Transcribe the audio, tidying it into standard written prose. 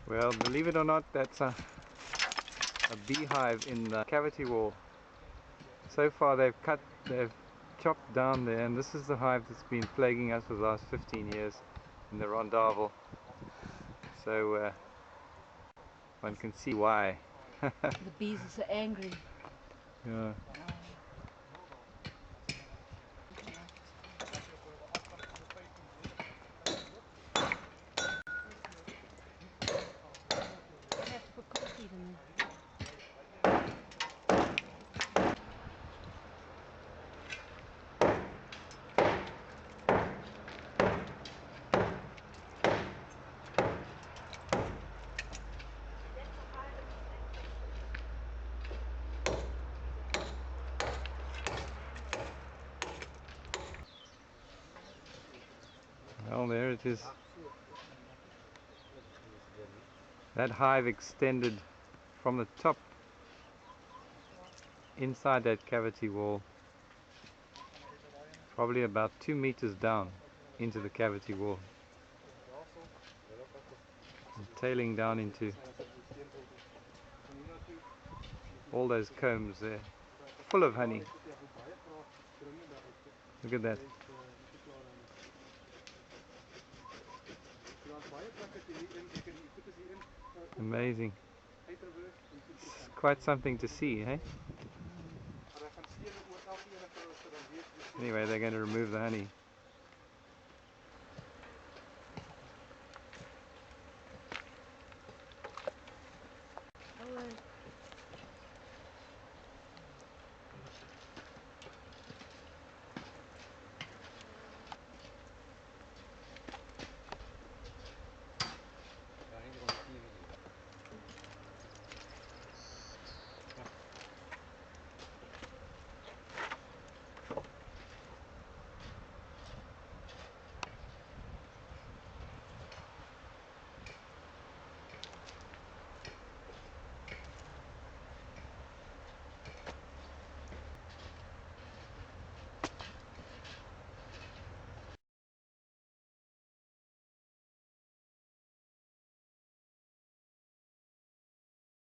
Well, believe it or not, that's a beehive in the cavity wall. So far they've chopped down there, and this is the hive that's been plaguing us for the last 15 years in the rondavel. So one can see why. The bees are so angry. Yeah. I have to put concrete in there. Well, there it is. That hive extended from the top inside that cavity wall, probably about 2 meters down into the cavity wall, and tailing down into all those combs there, full of honey. Look at that. Amazing. It's quite something to see, eh? Anyway, they're going to remove the honey.